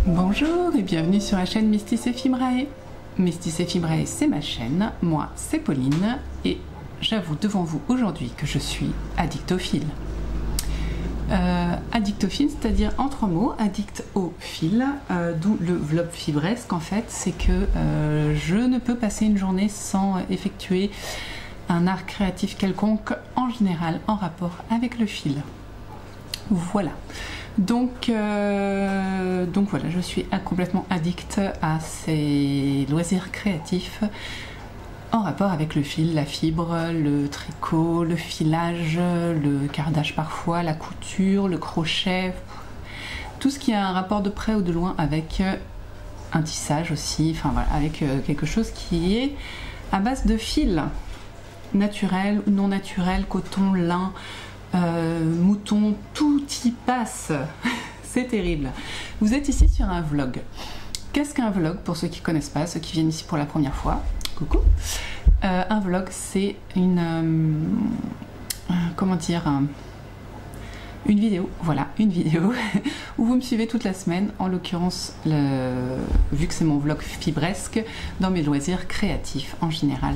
Bonjour et bienvenue sur la chaîne Mystis Ephemeræ. Mystis Ephemeræ, c'est ma chaîne, moi c'est Pauline et j'avoue devant vous aujourd'hui que je suis addictophile. Addictophile, c'est-à-dire en trois mots, addict au fil, d'où le vlog fibresque en fait, c'est que je ne peux passer une journée sans effectuer un art créatif quelconque, en général en rapport avec le fil. Voilà. Donc voilà, je suis complètement addict à ces loisirs créatifs en rapport avec le fil, la fibre, le tricot, le filage, le cardage parfois, la couture, le crochet, tout ce qui a un rapport de près ou de loin avec un tissage aussi, enfin voilà, avec quelque chose qui est à base de fil, naturel ou non naturel, coton, lin, mouton, tout y passe. C'est terrible. Vous êtes ici sur un vlog. Qu'est-ce qu'un vlog pour ceux qui ne connaissent pas, ceux qui viennent ici pour la première fois? Coucou. Un vlog, c'est une comment dire, une vidéo, voilà, une vidéo où vous me suivez toute la semaine, en l'occurrence, vu que c'est mon vlog fibresque, dans mes loisirs créatifs en général,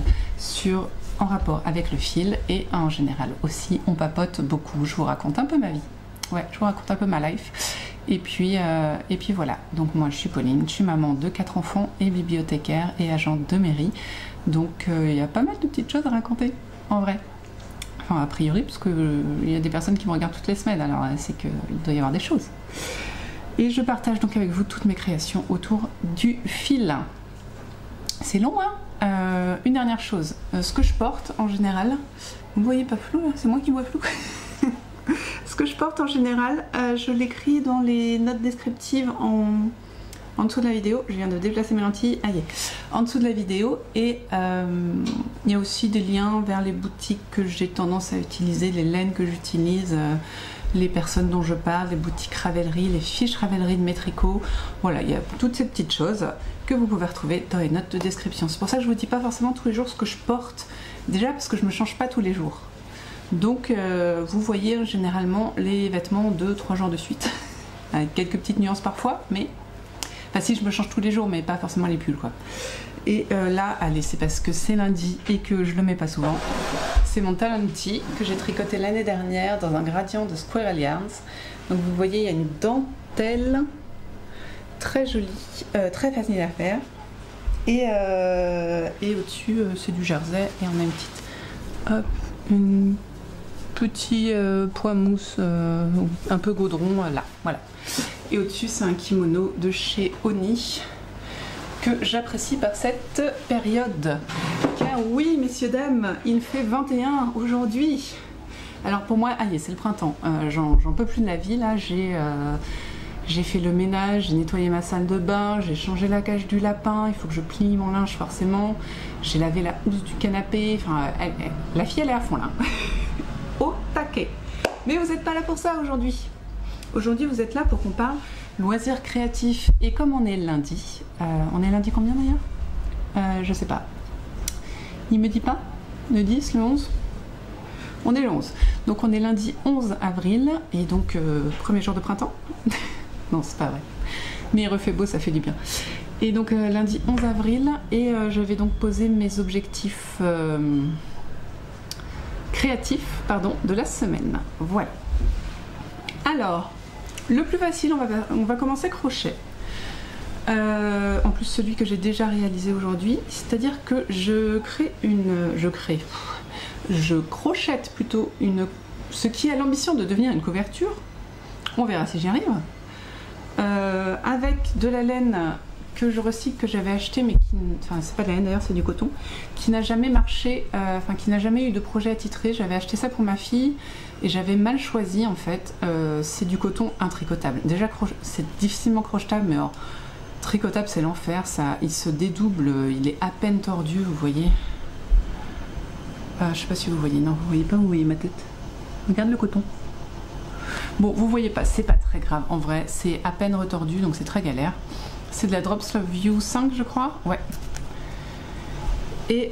en rapport avec le fil, et en général aussi on papote beaucoup, je vous raconte un peu ma vie, ouais, je vous raconte un peu ma life, et puis voilà. Donc moi je suis Pauline, je suis maman de 4 enfants et bibliothécaire et agente de mairie, donc il y a pas mal de petites choses à raconter en vrai, enfin a priori, parce que il y a des personnes qui me regardent toutes les semaines, alors c'est qu'il doit y avoir des choses, et je partage donc avec vous toutes mes créations autour du fil. C'est long, hein. Une dernière chose, ce que je porte en général, vous voyez pas flou là, c'est moi qui vois flou. Ce que je porte en général, je l'écris dans les notes descriptives en dessous de la vidéo. Je viens de déplacer mes lentilles, aïe, en dessous de la vidéo, et il y a aussi des liens vers les boutiques que j'ai tendance à utiliser, les laines que j'utilise, les personnes dont je parle, les boutiques Ravelry, les fiches Ravelry de mes tricots. Voilà, il y a toutes ces petites choses que vous pouvez retrouver dans les notes de description. C'est pour ça que je vous dis pas forcément tous les jours ce que je porte, déjà parce que je me change pas tous les jours. Donc vous voyez généralement les vêtements 2-3 jours de suite, avec quelques petites nuances parfois, mais enfin si, je me change tous les jours, mais pas forcément les pulls quoi. Et là, allez, c'est parce que c'est lundi et que je le mets pas souvent. C'est mon talon tee que j'ai tricoté l'année dernière dans un gradient de Squirrel Yarns. Donc vous voyez, il y a une dentelle très jolie, très facile à faire. Et au-dessus, c'est du jersey, et on a une petite, hop, une petit pois mousse un peu gaudron là, voilà. Et au-dessus, c'est un kimono de chez Oni que j'apprécie par cette période. Car oui, messieurs, dames, il fait 21 aujourd'hui. Alors pour moi, allez, c'est le printemps. J'en peux plus de la vie, là. J'ai fait le ménage, j'ai nettoyé ma salle de bain, j'ai changé la cage du lapin, il faut que je plie mon linge forcément. J'ai lavé la housse du canapé. Enfin, la fille, elle est à fond, là. Au taquet. Mais vous n'êtes pas là pour ça aujourd'hui. Aujourd'hui, vous êtes là pour qu'on parle loisirs créatifs. Et comme on est lundi combien d'ailleurs, je sais pas. Il me dit pas? Le 10, le 11? On est le 11. Donc on est lundi 11 avril, et donc premier jour de printemps. Non, c'est pas vrai. Mais il refait beau, ça fait du bien. Et donc lundi 11 avril, et je vais donc poser mes objectifs créatifs, pardon, de la semaine. Voilà. Alors, le plus facile, on va commencer crochet. En plus celui que j'ai déjà réalisé aujourd'hui, c'est-à-dire que je crochette plutôt ce qui a l'ambition de devenir une couverture, on verra si j'y arrive, avec de la laine que je recycle, que j'avais acheté, mais enfin c'est pas de la laine d'ailleurs, c'est du coton, qui n'a jamais marché, enfin qui n'a jamais eu de projet attitré. J'avais acheté ça pour ma fille et j'avais mal choisi en fait. C'est du coton intricotable. Déjà c'est difficilement crochetable, mais alors tricotable c'est l'enfer, ça, il se dédouble, il est à peine tordu, vous voyez. Je sais pas si vous voyez, non vous voyez pas, vous voyez ma tête. Regarde le coton. Bon, vous voyez pas, c'est pas très grave en vrai, c'est à peine retordu, donc c'est très galère. C'est de la Drops Love You 5 je crois, ouais. Et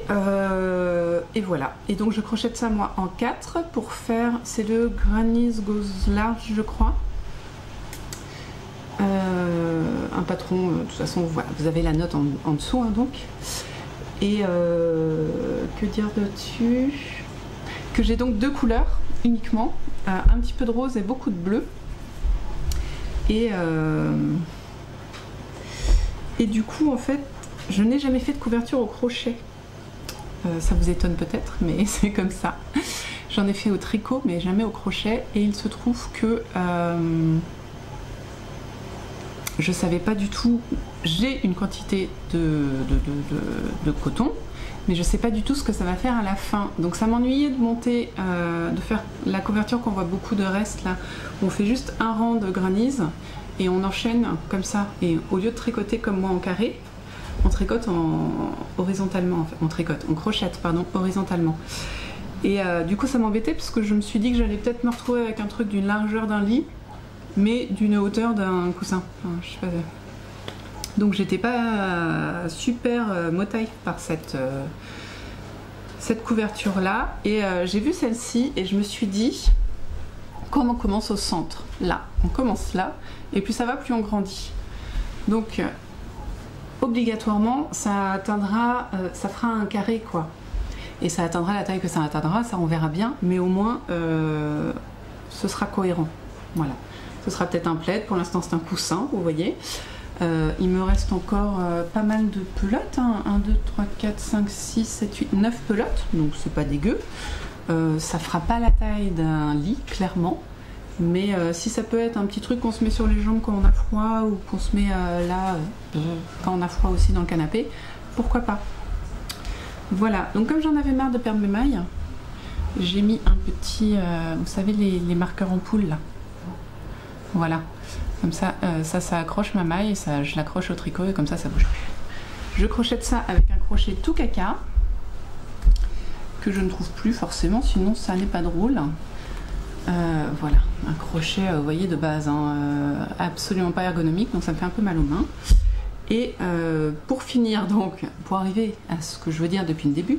voilà. Et donc je crochette ça moi en 4 pour faire, c'est le Granny's Goes Large je crois. un patron, de toute façon voilà, vous avez la note en dessous hein, donc. Et que dire dessus? Que j'ai donc 2 couleurs uniquement, un petit peu de rose et beaucoup de bleu. Et du coup en fait je n'ai jamais fait de couverture au crochet. Ça vous étonne peut-être mais c'est comme ça. J'en ai fait au tricot mais jamais au crochet, et il se trouve que je savais pas du tout, j'ai une quantité de coton mais je sais pas du tout ce que ça va faire à la fin, donc ça m'ennuyait de monter, de faire la couverture qu'on voit beaucoup de restes là, où on fait juste un rang de granise et on enchaîne comme ça, et au lieu de tricoter comme moi en carré, on tricote horizontalement, en fait. On crochette pardon, horizontalement. Et du coup ça m'embêtait parce que je me suis dit que j'allais peut-être me retrouver avec un truc d'une largeur d'un lit mais d'une hauteur d'un coussin, enfin, je sais pas. Donc j'étais pas super motivé par cette couverture là, et j'ai vu celle-ci et je me suis dit, comme on commence au centre, là, on commence là, et plus ça va, plus on grandit. Donc obligatoirement ça atteindra, ça fera un carré quoi, et ça atteindra la taille que ça atteindra, ça on verra bien, mais au moins ce sera cohérent. Voilà, ce sera peut-être un plaid, pour l'instant c'est un coussin, vous voyez. Il me reste encore pas mal de pelotes, hein. 1, 2, 3, 4, 5, 6, 7, 8, 9 pelotes, donc c'est pas dégueu. Ça fera pas la taille d'un lit, clairement, mais si ça peut être un petit truc qu'on se met sur les jambes quand on a froid, ou qu'on se met là quand on a froid aussi dans le canapé, pourquoi pas. Voilà, donc comme j'en avais marre de perdre mes mailles, j'ai mis un petit, vous savez les marqueurs en poule là, voilà. Comme ça, ça accroche ma maille, et ça, je l'accroche au tricot et comme ça bouge plus. Je crochette ça avec un crochet tout caca, que je ne trouve plus forcément, sinon ça n'est pas drôle. Voilà, un crochet, vous voyez, de base, hein, absolument pas ergonomique, donc ça me fait un peu mal aux mains. Et pour finir, donc, pour arriver à ce que je veux dire depuis le début,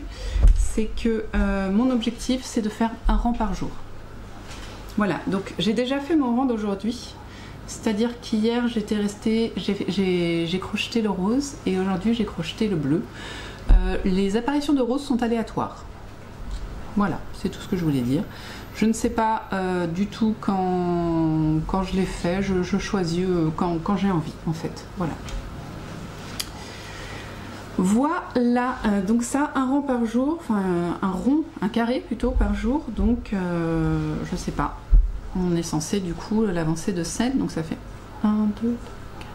c'est que mon objectif, c'est de faire un rang par jour. Voilà, donc j'ai déjà fait mon rang d'aujourd'hui. C'est-à-dire qu'hier j'étais restée, j'ai crocheté le rose, et aujourd'hui j'ai crocheté le bleu. Les apparitions de rose sont aléatoires. Voilà, c'est tout ce que je voulais dire. Je ne sais pas du tout quand je les fais, je choisis quand j'ai envie en fait. Voilà. Voilà, donc ça, un rang par jour, enfin un rond, un carré plutôt par jour, donc je sais pas. On est censé du coup l'avancer de 7, donc ça fait 1, 2, 3, 4.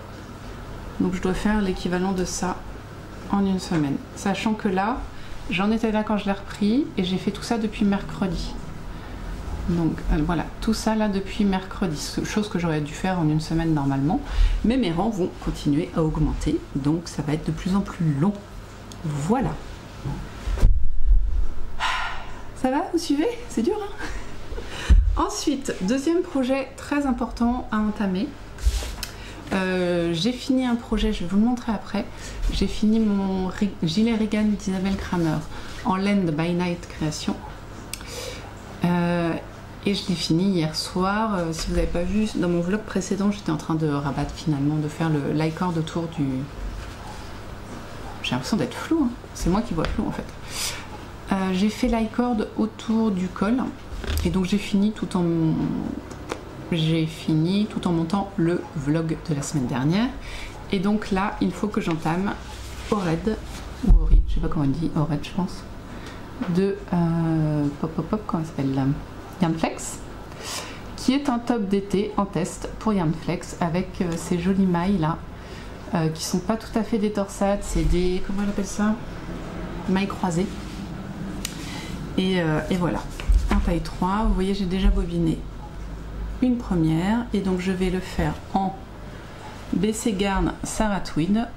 Donc je dois faire l'équivalent de ça en une semaine. Sachant que là, j'en étais là quand je l'ai repris, et j'ai fait tout ça depuis mercredi. Donc voilà, tout ça là depuis mercredi, chose que j'aurais dû faire en une semaine normalement. Mais mes rangs vont continuer à augmenter, donc ça va être de plus en plus long. Voilà. Ça va, vous suivez? C'est dur, hein? Ensuite, deuxième projet très important à entamer. J'ai fini un projet, je vais vous le montrer après. J'ai fini mon gilet Regan d'Isabelle Kramer en laine de By Night Création. Et je l'ai fini hier soir. Si vous n'avez pas vu, dans mon vlog précédent, j'étais en train de rabattre finalement, de faire le lie-cord autour du... J'ai l'impression d'être flou, hein. C'est moi qui vois flou en fait. J'ai fait lie-cord autour du col. Et donc j'ai fini tout en montant le vlog de la semaine dernière. Et donc là, il faut que j'entame Ored, ou Orid, je sais pas comment on dit, Ored je pense, de comment ça s'appelle là, Yarnflex, qui est un top d'été en test pour Yarnflex, avec ces jolies mailles là, qui sont pas tout à fait des torsades, c'est des, comment on appelle ça, mailles croisées. Et voilà. Taille 3, vous voyez j'ai déjà bobiné une première, et donc je vais le faire en BC Garn Sarah Tweed.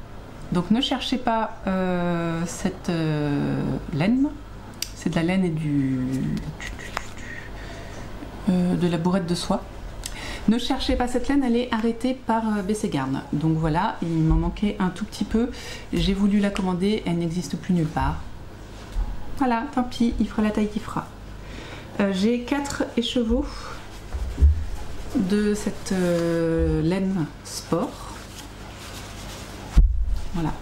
Donc ne cherchez pas cette laine, c'est de la laine et de la bourrette de soie. Ne cherchez pas cette laine, elle est arrêtée par BC Garn. Donc voilà, il m'en manquait un tout petit peu, j'ai voulu la commander, elle n'existe plus nulle part. Voilà, tant pis, il fera la taille qu'il fera. J'ai 4 écheveaux de cette laine sport. Voilà,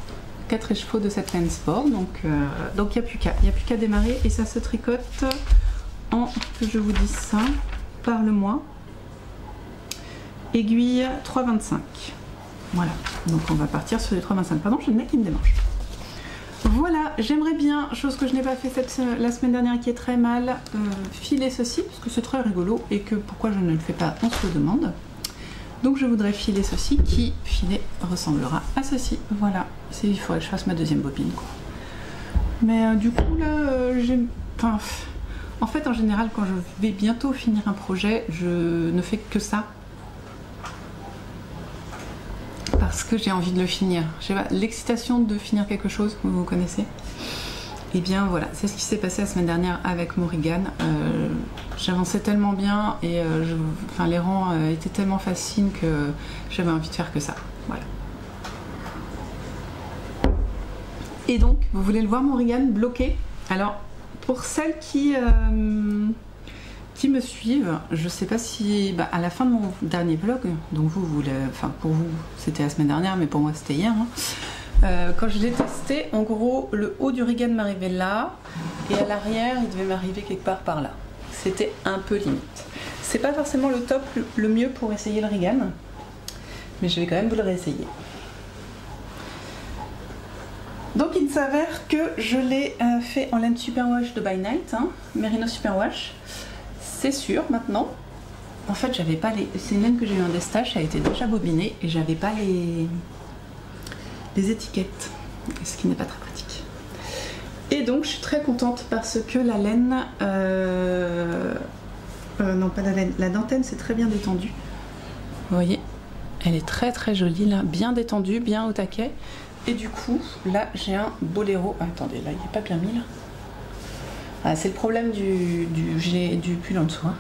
4 écheveaux de cette laine sport, donc il n'y a plus qu'à démarrer et ça se tricote en, que je vous dise ça, par le mois, aiguille 3,25. Voilà, donc on va partir sur les 3,25. Pardon, j'ai le nez qui me démange. Voilà, j'aimerais bien, chose que je n'ai pas fait la semaine dernière qui est très mal, filer ceci, parce que c'est très rigolo et que pourquoi je ne le fais pas, on se le demande. Donc je voudrais filer ceci qui, filé, ressemblera à ceci. Voilà, il faudrait que je fasse ma deuxième bobine, quoi. Mais du coup là, enfin, en fait en général quand je vais bientôt finir un projet, je ne fais que ça. Parce que j'ai envie de le finir. Je sais pas, l'excitation de finir quelque chose, vous connaissez. Et bien voilà, c'est ce qui s'est passé la semaine dernière avec Morrigan. J'avançais tellement bien et enfin, les rangs étaient tellement faciles que j'avais envie de faire que ça. Voilà. Et donc, vous voulez le voir, Morrigan bloqué? Alors, pour celles qui me suivent, je sais pas si à la fin de mon dernier vlog, donc enfin pour vous c'était la semaine dernière, mais pour moi c'était hier, hein, quand je l'ai testé, en gros le haut du Rigan m'arrivait là et à l'arrière il devait m'arriver quelque part par là. C'était un peu limite. C'est pas forcément le top, le mieux pour essayer le Rigan, mais je vais quand même vous le réessayer. Donc il s'avère que je l'ai fait en laine superwash de By Night, hein, Merino superwash. C'est sûr maintenant. En fait, j'avais pas les. C'est une laine que j'ai eu en destage, ça a été déjà bobiné et j'avais pas les étiquettes, ce qui n'est pas très pratique. Et donc, je suis très contente parce que la laine, non pas la laine, la dentelle c'est très bien détendue. Vous voyez, elle est très très jolie là, bien détendue, bien au taquet. Et du coup, là j'ai un boléro. Ah, attendez, là il n'est pas bien mis là. Ah, c'est le problème du pull en dessous. Hein.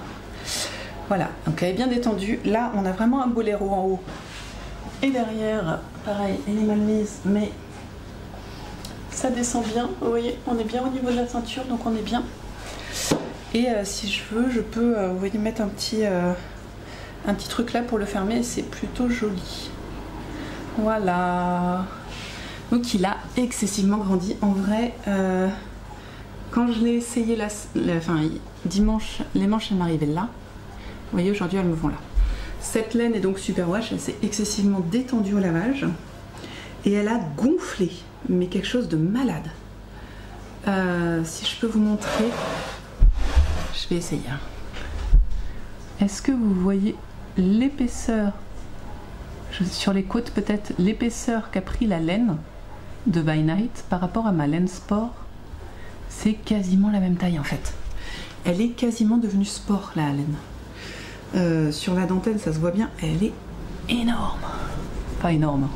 Voilà, donc elle est bien détendue. Là, on a vraiment un boléro en haut. Et derrière, pareil, elle est mal mise, mais ça descend bien. Vous voyez, on est bien au niveau de la ceinture, donc on est bien. Et si je veux, je peux vous voyez, mettre un petit truc là pour le fermer. C'est plutôt joli. Voilà. Donc il a excessivement grandi. En vrai... quand je l'ai essayé enfin, dimanche, les manches elles m'arrivaient là. Vous voyez, aujourd'hui elles me vont là. Cette laine est donc superwash, elle s'est excessivement détendue au lavage. Et elle a gonflé, mais quelque chose de malade. Si je peux vous montrer, je vais essayer. Est-ce que vous voyez l'épaisseur, sur les côtes peut-être, l'épaisseur qu'a pris la laine de By Night par rapport à ma laine sport? C'est quasiment la même taille en fait. Elle est quasiment devenue sport la laine. Sur la dentelle ça se voit bien, elle est énorme. Pas énorme.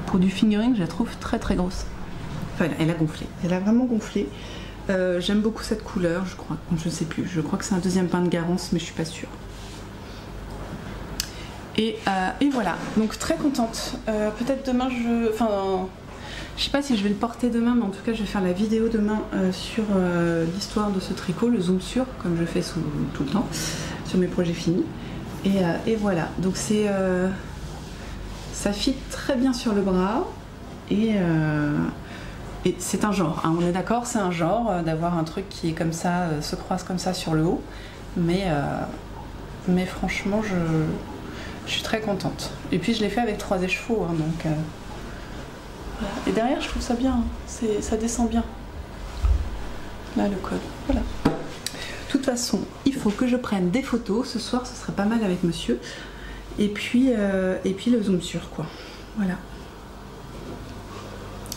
Pour du fingering je la trouve très très grosse. Enfin elle a gonflé, elle a vraiment gonflé. J'aime beaucoup cette couleur, je crois, je sais plus, je crois que c'est un deuxième pain de Garance mais je suis pas sûre. Et voilà, donc très contente. Peut-être demain je sais pas si je vais le porter demain, mais en tout cas je vais faire la vidéo demain sur l'histoire de ce tricot, le zoom sur, comme je fais tout le temps, sur mes projets finis. Et voilà, donc ça fit très bien sur le bras, et c'est un genre, hein, on est d'accord, c'est un genre d'avoir un truc qui est comme ça, se croise comme ça sur le haut, mais franchement je suis très contente. Et puis je l'ai fait avec 3 écheveaux, hein, donc... Et derrière je trouve ça bien, hein. Ça descend bien. Là le col, voilà. De toute façon, il faut que je prenne des photos. Ce soir ce serait pas mal avec monsieur. Et puis le zoom sur quoi. Voilà.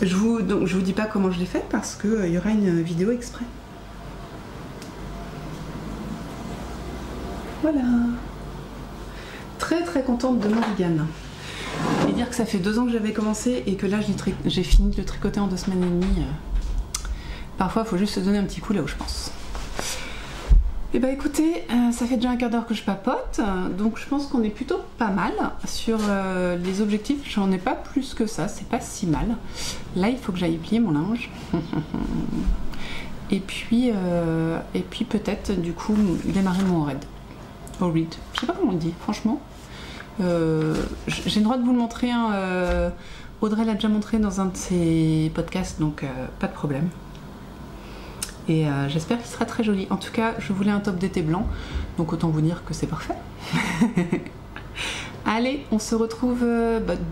Je vous dis pas comment je l'ai fait parce qu'il y aura une vidéo exprès. Voilà. Très très contente de Morrigan. Et dire que ça fait 2 ans que j'avais commencé et que là j'ai fini de le tricoter en 2 semaines et demie. Parfois il faut juste se donner un petit coup là où je pense. Et bah écoutez, ça fait déjà un quart d'heure que je papote, donc je pense qu'on est plutôt pas mal sur les objectifs. J'en ai pas plus que ça, c'est pas si mal. Là il faut que j'aille plier mon linge. Et puis peut-être du coup démarrer mon raid. Au read. Je sais pas comment on le dit, franchement. J'ai le droit de vous le montrer hein, Audrey l'a déjà montré dans un de ses podcasts, donc pas de problème. Et j'espère qu'il sera très joli. En tout cas, je voulais un top d'été blanc, donc autant vous dire que c'est parfait. Allez, on se retrouve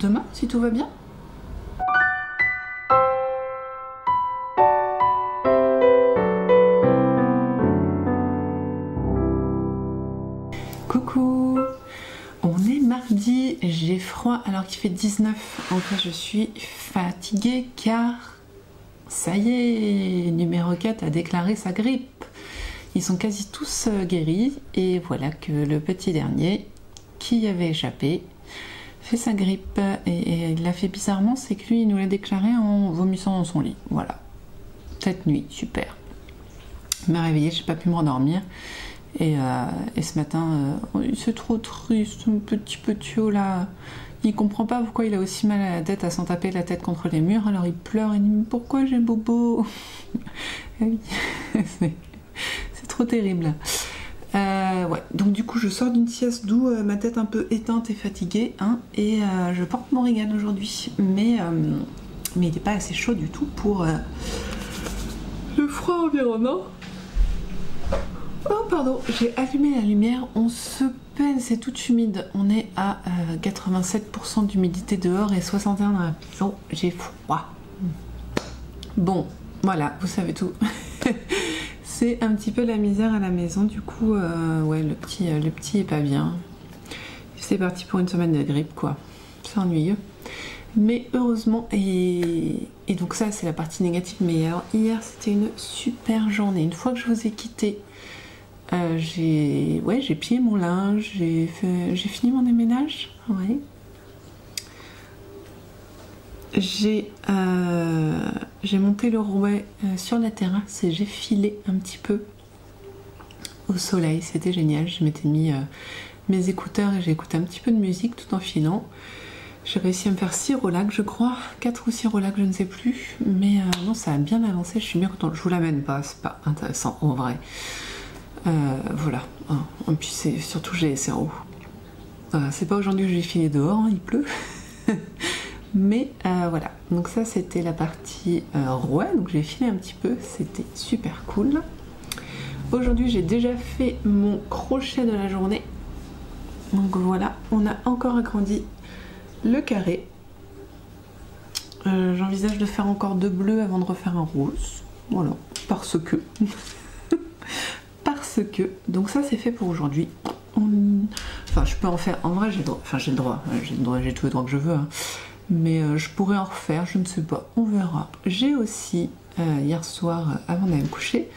demain, si tout va bien. Coucou! On est mardi, j'ai froid alors qu'il fait 19. En fait, je suis fatiguée car ça y est, numéro 4 a déclaré sa grippe. Ils sont quasi tous guéris et voilà que le petit dernier qui y avait échappé fait sa grippe. Et il l'a fait bizarrement, c'est que lui il nous l'a déclaré en vomissant dans son lit. Voilà. Cette nuit, super. Il m'a réveillée, j'ai pas pu me rendormir. Et ce matin, c'est trop triste, mon petit petio là. Il comprend pas pourquoi il a aussi mal à la tête à s'en taper la tête contre les murs. Alors il pleure, il dit pourquoi j'ai bobo. C'est trop terrible. Ouais. Donc du coup je sors d'une sieste d'où ma tête un peu éteinte et fatiguée, hein, et je porte mon Regan aujourd'hui. Mais il n'est pas assez chaud du tout pour le froid environnant. Oh pardon, j'ai allumé la lumière, on se peine, c'est tout humide. On est à 87% d'humidité dehors et 61% dans la maison, j'ai froid. Bon, voilà, vous savez tout. C'est un petit peu la misère à la maison, du coup, ouais, le petit est pas bien. C'est parti pour une semaine de grippe, quoi. C'est ennuyeux. Mais heureusement, et donc ça c'est la partie négative, mais alors hier c'était une super journée. Une fois que je vous ai quitté, j'ai plié mon linge, j'ai fini mon déménage, ouais. J'ai monté le rouet sur la terrasse et j'ai filé un petit peu au soleil, c'était génial. Je m'étais mis mes écouteurs et j'ai écouté un petit peu de musique tout en filant. J'ai réussi à me faire 6 relax, je crois, 4 ou 6 relax, je ne sais plus, mais non, ça a bien avancé, je suis bien contente. Je vous l'amène pas, c'est pas intéressant en vrai. Voilà, et puis c'est surtout c'est en haut. C'est pas aujourd'hui que je vais filer dehors, hein, il pleut. Mais voilà, donc ça c'était la partie rouet, donc j'ai filé un petit peu, c'était super cool. Aujourd'hui j'ai déjà fait mon crochet de la journée. Donc voilà, on a encore agrandi le carré. J'envisage de faire encore 2 bleus avant de refaire un rose. Voilà, parce que. Donc ça c'est fait pour aujourd'hui. Enfin je peux en faire, en vrai j'ai le droit, j'ai tous les droits que je veux, hein. Mais je pourrais en refaire, je ne sais pas, on verra. J'ai aussi hier soir, avant d'aller me coucher,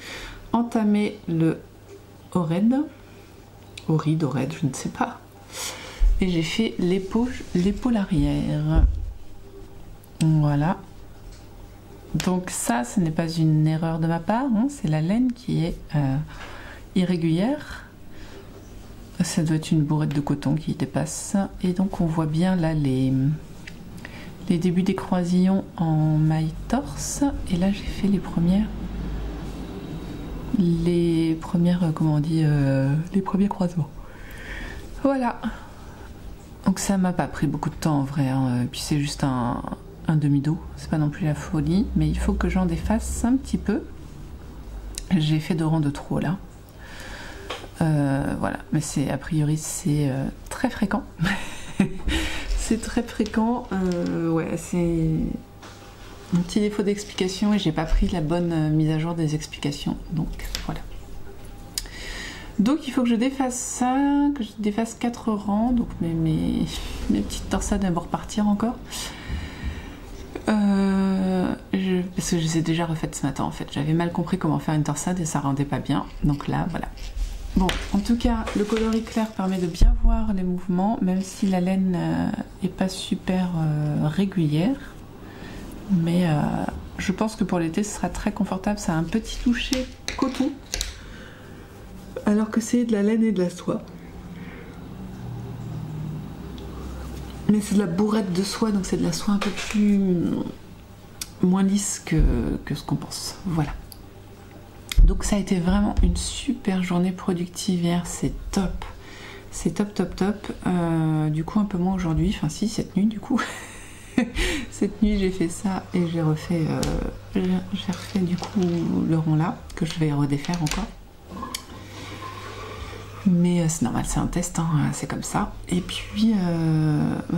entamé le Ored, je ne sais pas, et j'ai fait l'épaule arrière. Voilà. Donc ça, ce n'est pas une erreur de ma part, hein, c'est la laine qui est irrégulière. Ça doit être une bourrette de coton qui dépasse. Et donc on voit bien là les débuts des croisillons en maille torse. Et là j'ai fait les premières, comment on dit, les premiers croisements. Voilà. Donc ça m'a pas pris beaucoup de temps en vrai, hein. Puis c'est juste un demi-dos, c'est pas non plus la folie, mais il faut que j'en défasse un petit peu. J'ai fait 2 rangs de trop là. Voilà, mais a priori c'est très fréquent. C'est très fréquent, ouais, c'est un petit défaut d'explication et j'ai pas pris la bonne mise à jour des explications, donc voilà. Donc il faut que je défasse ça, que je défasse 4 rangs, donc mes petites torsades elles vont repartir encore. Parce que je les ai déjà refaites ce matin en fait, j'avais mal compris comment faire une torsade et ça rendait pas bien, donc là voilà. Bon, en tout cas, le coloris clair permet de bien voir les mouvements, même si la laine est pas super régulière. Mais je pense que pour l'été, ce sera très confortable. Ça a un petit toucher coton, alors que c'est de la laine et de la soie. Mais c'est de la bourrette de soie, donc c'est de la soie un peu plus moins lisse que ce qu'on pense. Voilà. Donc ça a été vraiment une super journée productive hier, c'est top. C'est top. Du coup un peu moins aujourd'hui, enfin si, cette nuit du coup. Cette nuit j'ai fait ça et j'ai refait du coup le rond là que je vais redéfaire encore. Mais c'est normal, c'est un test, hein, c'est comme ça. Et puis,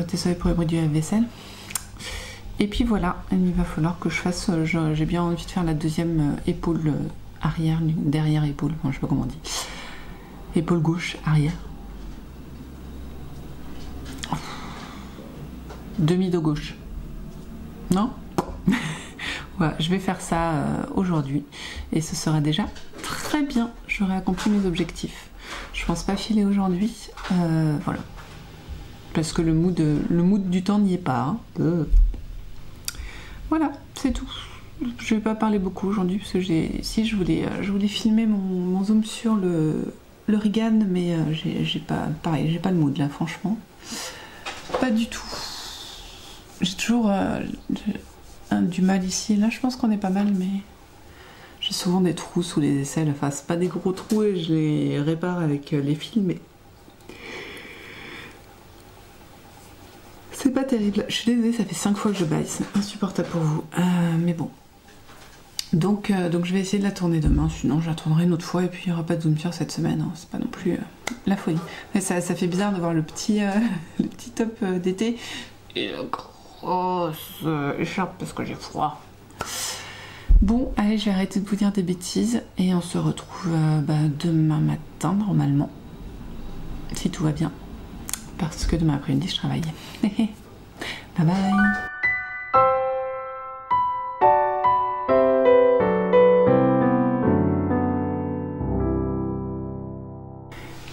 désolé pour les bruits du lave-vaisselle. Et puis voilà, il va falloir que je fasse, j'ai bien envie de faire la deuxième épaule arrière, derrière épaule, enfin, je sais pas comment on dit. Épaule gauche, arrière. Demi-dos gauche. Non? Voilà, je vais faire ça aujourd'hui. Et ce sera déjà très bien. J'aurai accompli mes objectifs. Je pense pas filer aujourd'hui. Voilà. Parce que le mood du temps n'y est pas. Hein. Voilà, c'est tout. Je vais pas parler beaucoup aujourd'hui parce que je voulais filmer mon zoom sur le Regan, mais j'ai pas le mood là, franchement. Pas du tout. J'ai toujours du mal ici. Là, je pense qu'on est pas mal, mais j'ai souvent des trous sous les aisselles. Enfin, c'est pas des gros trous et je les répare avec les fils, mais c'est pas terrible. Je suis désolée, ça fait 5 fois que je baille. C'est insupportable pour vous. Mais bon. Donc je vais essayer de la tourner demain. Sinon, je la tournerai une autre fois et puis il n'y aura pas de zoom sur cette semaine. Hein. C'est pas non plus la folie. Mais ça fait bizarre de voir le petit top d'été et la grosse écharpe parce que j'ai froid. Bon, allez, je vais arrêter de vous dire des bêtises et on se retrouve demain matin normalement, si tout va bien, parce que demain après-midi je travaille. Bye bye.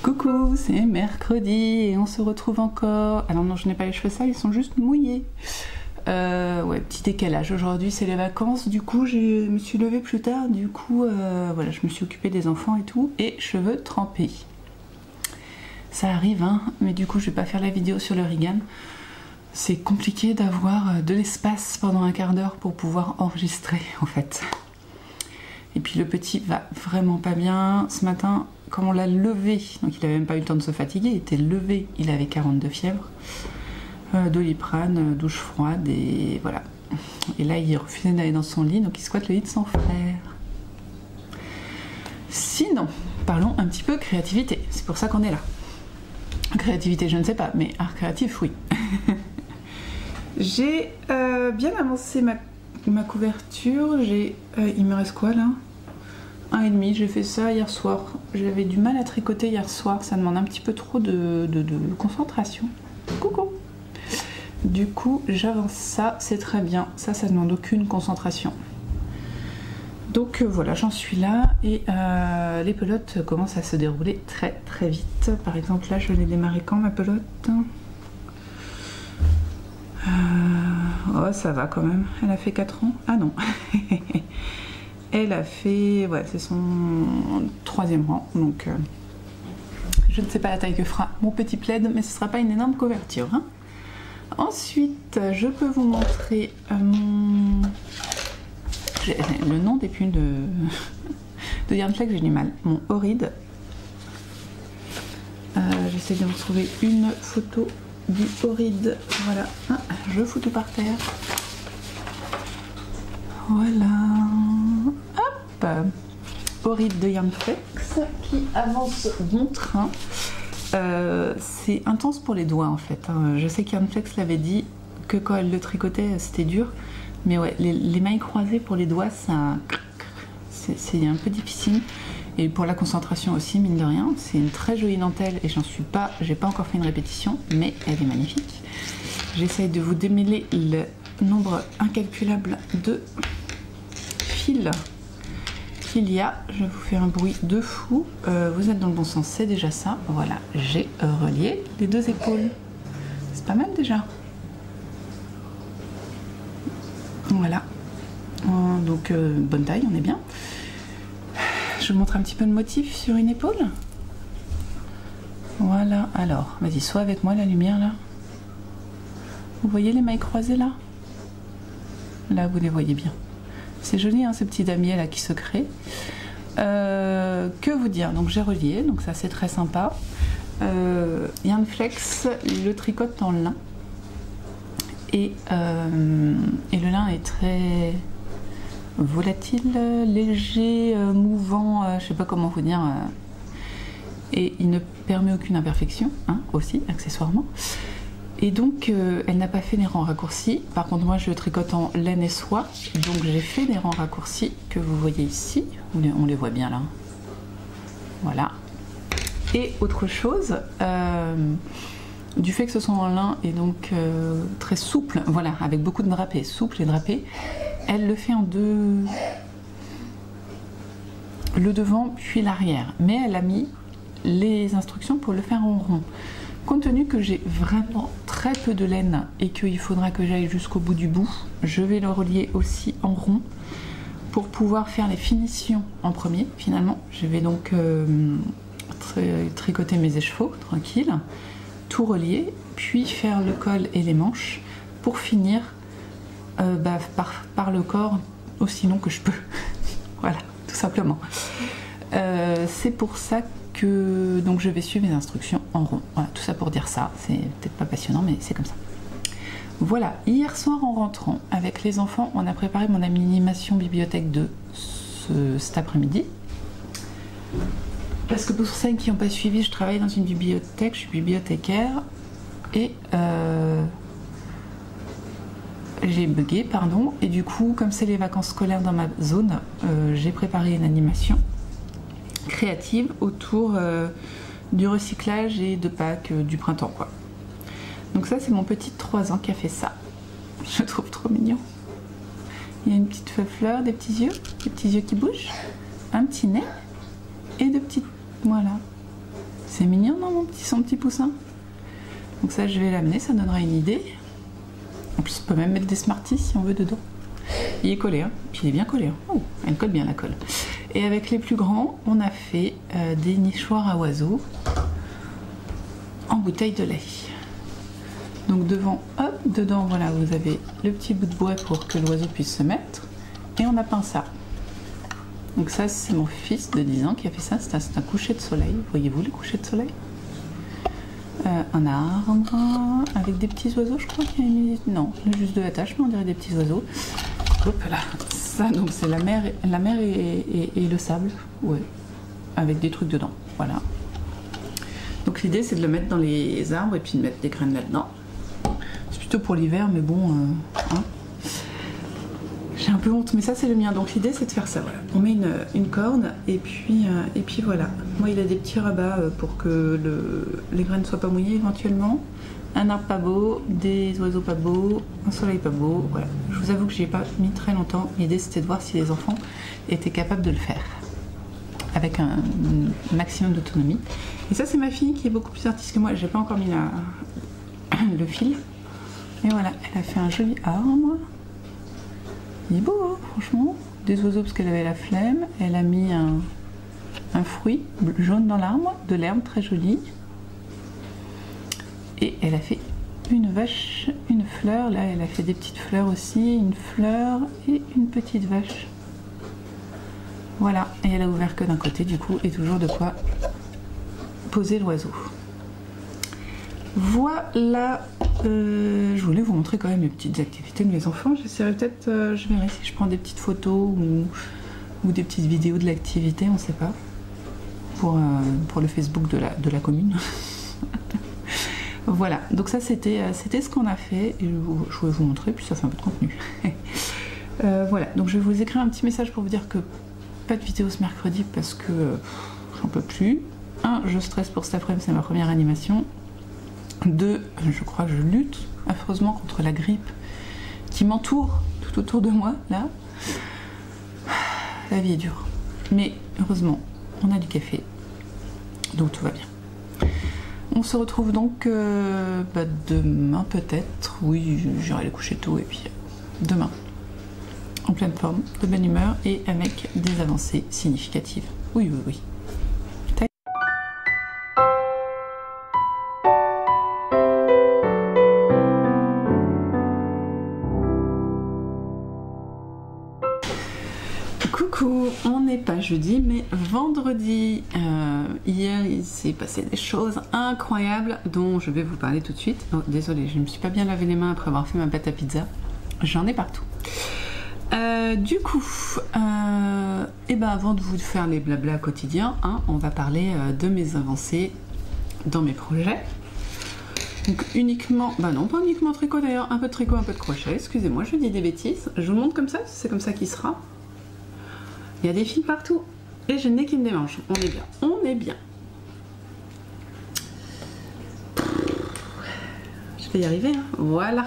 Coucou, c'est mercredi et on se retrouve encore. Alors non, je n'ai pas les cheveux sales, ils sont juste mouillés. Ouais, petit décalage. Aujourd'hui, c'est les vacances. Du coup, je me suis levée plus tard. Du coup, voilà, je me suis occupée des enfants et tout. Et cheveux trempés. Ça arrive, hein. Mais du coup, je vais pas faire la vidéo sur le Regan. C'est compliqué d'avoir de l'espace pendant un quart d'heure pour pouvoir enregistrer, en fait. Et puis le petit va vraiment pas bien. Ce matin, quand on l'a levé, donc il avait même pas eu le temps de se fatiguer, il était levé, il avait 42 fièvres. Doliprane, douche froide et voilà. Et là il refusait d'aller dans son lit, donc il squatte le lit de son frère. Sinon, parlons un petit peu créativité, c'est pour ça qu'on est là. Créativité je ne sais pas, mais art créatif oui. J'ai bien avancé ma couverture, il me reste quoi là? 1,5, j'ai fait ça hier soir. J'avais du mal à tricoter hier soir, ça demande un petit peu trop de concentration. Coucou! Du coup, j'avance ça, c'est très bien. Ça demande aucune concentration. Donc voilà, j'en suis là et les pelotes commencent à se dérouler très très vite. Par exemple, là, je l'ai démarré quand ma pelote? Oh, ça va quand même. Elle a fait 4 ans. Ah non. Elle a fait... Ouais, c'est son 3e rang. Donc, je ne sais pas la taille que fera mon petit plaid, mais ce ne sera pas une énorme couverture. Hein. Ensuite, je peux vous montrer le nom des pulls de Yarn Flex, j'ai du mal. Mon Horrid. J'essaie de me trouver une photo du Horrid. Voilà. Ah, je fous tout par terre. Voilà. Hop. Horrid de Yarn Flex qui avance bon train. C'est intense pour les doigts en fait. Je sais qu'Yarn Flex l'avait dit que quand elle le tricotait c'était dur, mais ouais, les mailles croisées pour les doigts, c'est un peu difficile. Et pour la concentration aussi, mine de rien, c'est une très jolie dentelle et j'ai pas encore fait une répétition, mais elle est magnifique. J'essaye de vous démêler le nombre incalculable de fils qu'il y a. Je vous fais un bruit de fou. Vous êtes dans le bon sens, c'est déjà ça. Voilà, j'ai relié les 2 épaules. C'est pas mal déjà. Voilà. Donc bonne taille, on est bien. Je vous montre un petit peu le motif sur une épaule. Voilà, alors, vas-y, sois avec moi la lumière là. Vous voyez les mailles croisées là? Là, vous les voyez bien. C'est joli, hein, ce petit damier là qui se crée. Que vous dire? Donc j'ai relié, donc ça c'est très sympa. Yarn Flex le tricote en lin. Et le lin est très volatile, léger, mouvant, je sais pas comment vous dire, et il ne permet aucune imperfection, hein, aussi, accessoirement. Et donc, elle n'a pas fait des rangs raccourcis. Par contre, moi, je tricote en laine et soie, donc j'ai fait des rangs raccourcis que vous voyez ici. On les voit bien là. Voilà. Et autre chose, du fait que ce soit en lin et donc très souple, voilà, avec beaucoup de drapé, souple et drapé, elle le fait en deux, le devant puis l'arrière. Mais elle a mis les instructions pour le faire en rond. Compte tenu que j'ai vraiment très peu de laine et qu'il faudra que j'aille jusqu'au bout du bout, je vais le relier aussi en rond pour pouvoir faire les finitions en premier. Finalement, je vais donc tricoter mes écheveaux, tranquille, tout relier, puis faire le col et les manches pour finir par le corps aussi long que je peux. Voilà, tout simplement. C'est pour ça que donc je vais suivre les instructions en rond. Voilà, tout ça pour dire ça. C'est peut-être pas passionnant, mais c'est comme ça. Voilà, hier soir en rentrant avec les enfants, on a préparé mon animation bibliothèque de cet après-midi. Parce que pour celles qui n'ont pas suivi, je travaille dans une bibliothèque, je suis bibliothécaire et j'ai bugué, pardon. Et du coup, comme c'est les vacances scolaires dans ma zone, j'ai préparé une animation créative autour du recyclage et de Pâques du printemps, quoi. Donc ça, c'est mon petit de 3 ans qui a fait ça. Je le trouve trop mignon. Il y a une petite fleur, des petits yeux qui bougent, un petit nez et de petites... Voilà. C'est mignon, non, son petit poussin? Donc ça, je vais l'amener, ça donnera une idée. En plus, on peut même mettre des Smarties si on veut dedans. Il est collé, hein. Puis il est bien collé. Hein. Oh, elle colle bien la colle. Et avec les plus grands, on a fait des nichoirs à oiseaux en bouteille de lait. Donc devant, hop, dedans, voilà, vous avez le petit bout de bois pour que l'oiseau puisse se mettre. Et on a peint ça. Donc ça, c'est mon fils de 10 ans qui a fait ça. C'est un coucher de soleil. Voyez-vous le coucher de soleil? Un arbre avec des petits oiseaux, je crois qu'il y a mis... Non, juste de l'attachement, on dirait des petits oiseaux. Hop là. Ça, donc c'est la mer et le sable. Ouais. Avec des trucs dedans. Voilà. Donc l'idée, c'est de le mettre dans les arbres et puis de mettre des graines là-dedans. C'est plutôt pour l'hiver, mais bon... hein. J'ai un peu honte, mais ça c'est le mien. Donc l'idée c'est de faire ça. Voilà. On met une corde et puis voilà. Moi il a des petits rabats pour que les graines ne soient pas mouillées éventuellement. Un arbre pas beau, des oiseaux pas beaux, un soleil pas beau. Voilà. Je vous avoue que j'y ai pas mis très longtemps. L'idée c'était de voir si les enfants étaient capables de le faire avec un maximum d'autonomie. Et ça c'est ma fille qui est beaucoup plus artiste que moi. J'ai pas encore mis le fil. Et voilà, elle a fait un joli arbre. Il est beau, hein, franchement. Des oiseaux parce qu'elle avait la flemme. Elle a mis un fruit jaune dans l'arbre, de l'herbe très jolie. Et elle a fait une vache, une fleur. Là, elle a fait des petites fleurs aussi. Une fleur et une petite vache. Voilà. Et elle a ouvert que d'un côté, du coup, et toujours de quoi poser l'oiseau. Voilà. Je voulais vous montrer quand même les petites activités de mes enfants. J'essaierai peut-être, je verrai si je prends des petites photos ou des petites vidéos de l'activité, on ne sait pas, pour le Facebook de la commune. Voilà, donc ça c'était ce qu'on a fait et je voulais vous montrer, puis ça fait un peu de contenu. Voilà, donc je vais vous écrire un petit message pour vous dire que pas de vidéo ce mercredi parce que j'en peux plus. 1, je stresse pour cet après-midi, c'est ma première animation. 2, je crois que je lutte affreusement contre la grippe qui m'entoure tout autour de moi, là. La vie est dure. Mais heureusement, on a du café, donc tout va bien. On se retrouve donc demain peut-être. Oui, j'irai les coucher tôt et puis demain. En pleine forme, de bonne humeur et avec des avancées significatives. Oui, oui, oui. Coucou, on n'est pas jeudi mais vendredi. hier il s'est passé des choses incroyables dont je vais vous parler tout de suite. Oh, désolée, je ne me suis pas bien lavé les mains après avoir fait ma pâte à pizza. J'en ai partout. Du coup, et ben avant de vous faire les blabla quotidiens, hein, on va parler de mes avancées dans mes projets. Donc uniquement, bah non pas uniquement tricot d'ailleurs, un peu de tricot, un peu de crochet, excusez-moi je dis des bêtises, je vous le montre comme ça, c'est comme ça qu'il sera. Il y a des fils partout et je n'ai qu'une démanche, on est bien, on est bien. Je vais y arriver, hein. Voilà.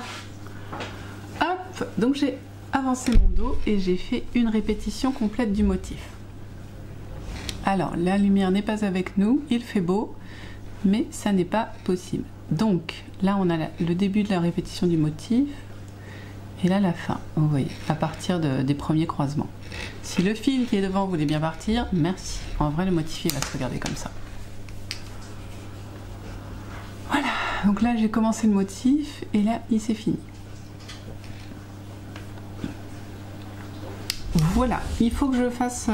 Hop, donc j'ai avancé mon dos et j'ai fait une répétition complète du motif. Alors la lumière n'est pas avec nous, il fait beau, mais ça n'est pas possible. Donc là on a le début de la répétition du motif et là la fin, vous voyez, à partir des premiers croisements. Si le fil qui est devant voulait bien partir, merci. En vrai le motif il va se regarder comme ça. Voilà, donc là j'ai commencé le motif et là il s'est fini. Voilà, il faut que je fasse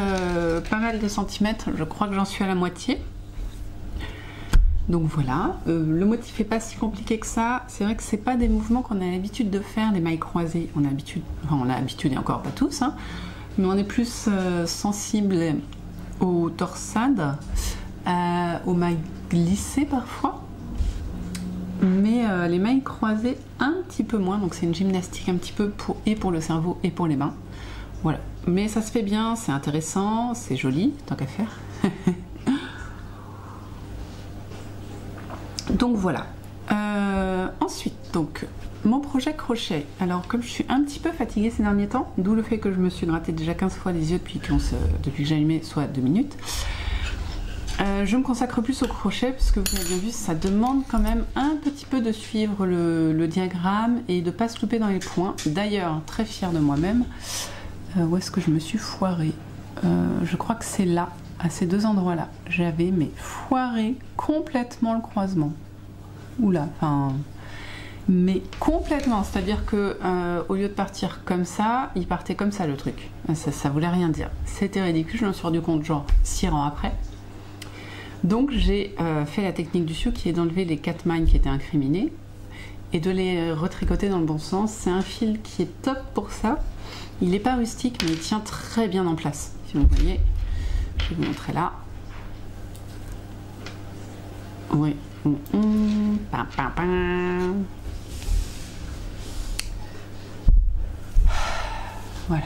pas mal de centimètres, je crois que j'en suis à la moitié. Donc voilà, le motif n'est pas si compliqué que ça. C'est vrai que c'est pas des mouvements qu'on a l'habitude de faire, les mailles croisées. On a l'habitude, et encore pas tous, hein, mais on est plus sensible aux torsades, aux mailles glissées parfois. Mais les mailles croisées un petit peu moins, donc c'est une gymnastique un petit peu pour le cerveau et pour les mains. Voilà, mais ça se fait bien, c'est intéressant, c'est joli, tant qu'à faire. Donc voilà. Ensuite, donc mon projet crochet. Alors comme je suis un petit peu fatiguée ces derniers temps, d'où le fait que je me suis gratté déjà 15 fois les yeux depuis que j'ai allumé, soit 2 minutes. Je me consacre plus au crochet parce que vous avez bien vu, ça demande quand même un petit peu de suivre le diagramme et de ne pas se louper dans les points. D'ailleurs, très fière de moi-même. Où est-ce que je me suis foirée? Je crois que c'est là, à ces deux endroits-là. J'avais foiré complètement le croisement. Oula, enfin... Mais complètement, c'est-à-dire que au lieu de partir comme ça, il partait comme ça le truc. Ça voulait rien dire. C'était ridicule, je m'en suis rendu compte genre 6 rangs après. Donc j'ai fait la technique du sioux qui est d'enlever les 4 mailles qui étaient incriminées et de les retricoter dans le bon sens. C'est un fil qui est top pour ça. Il n'est pas rustique, mais il tient très bien en place. Si vous voyez, je vais vous montrer là. Oui. Pam, pam, pam. Voilà.